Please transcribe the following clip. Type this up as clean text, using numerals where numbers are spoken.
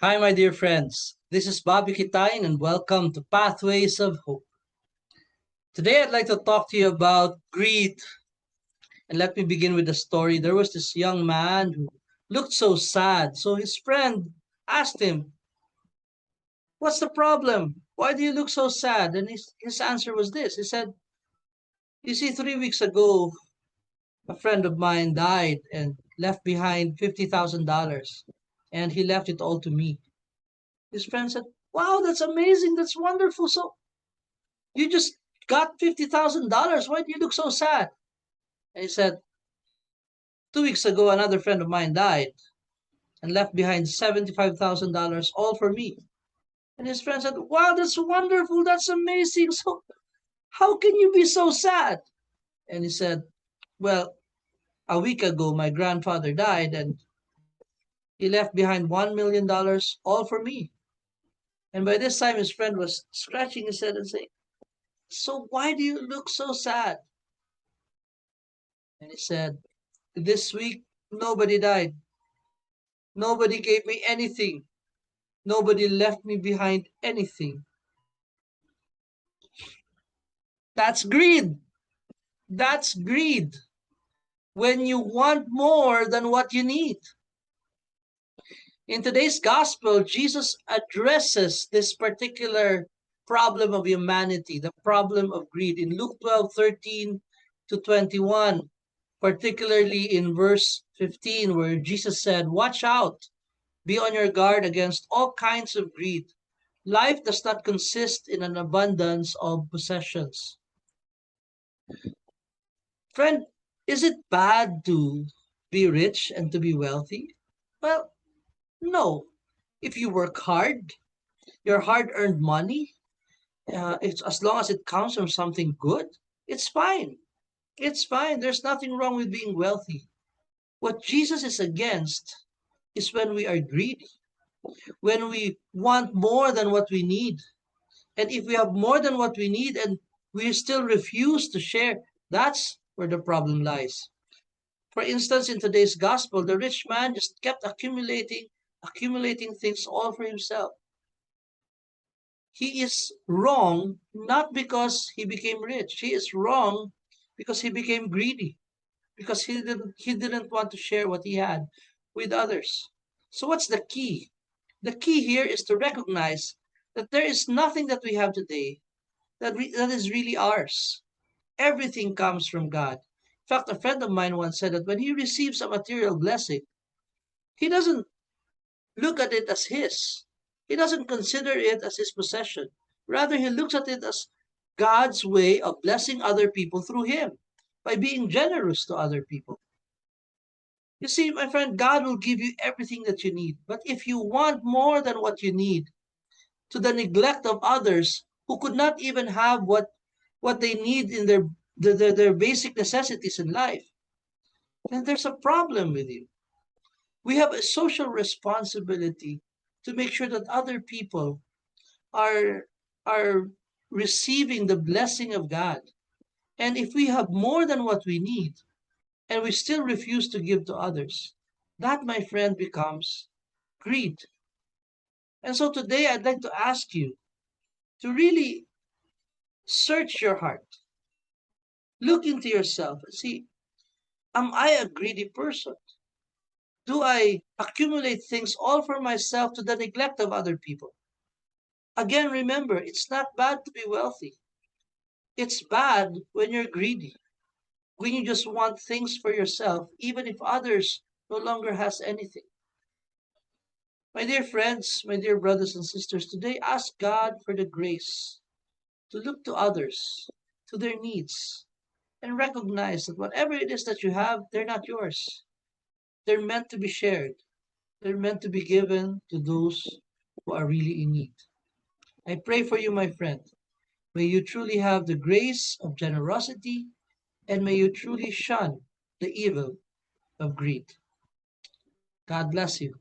Hi, my dear friends. This is Bobby Kitain, and welcome to Pathways of Hope. Today, I'd like to talk to you about greed. And let me begin with a story. There was this young man who looked so sad. So his friend asked him, "What's the problem? Why do you look so sad?" And his answer was this. He said, "You see, 3 weeks ago, a friend of mine died and left behind $50,000. And he left it all to me." His friend said, "Wow, that's amazing. That's wonderful. So you just got $50,000. Why do you look so sad?" And he said, "2 weeks ago, another friend of mine died and left behind $75,000, all for me." And his friend said, "Wow, that's wonderful. That's amazing. So how can you be so sad?" And he said, "Well, a week ago, my grandfather died and he left behind $1 million, all for me." And by this time, his friend was scratching his head and saying, "So why do you look so sad?" And he said, "This week, nobody died. Nobody gave me anything. Nobody left me behind anything." That's greed. That's greed. When you want more than what you need. In today's gospel, Jesus addresses this particular problem of humanity, the problem of greed, in Luke 12:13 to 21, particularly in verse 15, where Jesus said, "Watch out, be on your guard against all kinds of greed. Life does not consist in an abundance of possessions." Friend, is it bad to be rich and to be wealthy? Well, no. If you work hard, your hard-earned money, it's as long as it comes from something good, it's fine. It's fine. There's nothing wrong with being wealthy. What Jesus is against is when we are greedy, when we want more than what we need. And if we have more than what we need and we still refuse to share, that's where the problem lies. For instance, in today's gospel, the rich man just kept accumulating things all for himself. He is wrong not because he became rich. He is wrong because he became greedy, because he didn't want to share what he had with others. So what's the key? The key here is to recognize that there is nothing that we have today that is really ours. Everything comes from God. In fact, a friend of mine once said that when he receives a material blessing, he doesn't look at it as his. He doesn't consider it as his possession. Rather, he looks at it as God's way of blessing other people through him by being generous to other people. You see, my friend, God will give you everything that you need. But if you want more than what you need, to the neglect of others who could not even have what they need in their basic necessities in life, then there's a problem with you. We have a social responsibility to make sure that other people are are receiving the blessing of God. And if we have more than what we need and we still refuse to give to others, that, my friend, becomes greed. And so today I'd like to ask you to really search your heart. Look into yourself and see, am I a greedy person? Do I accumulate things all for myself to the neglect of other people? Again, remember, it's not bad to be wealthy. It's bad when you're greedy, when you just want things for yourself, even if others no longer has anything. My dear friends, my dear brothers and sisters, today ask God for the grace to look to others, to their needs, and recognize that whatever it is that you have, they're not yours. They're meant to be shared. They're meant to be given to those who are really in need. I pray for you, my friend. May you truly have the grace of generosity, and may you truly shun the evil of greed. God bless you.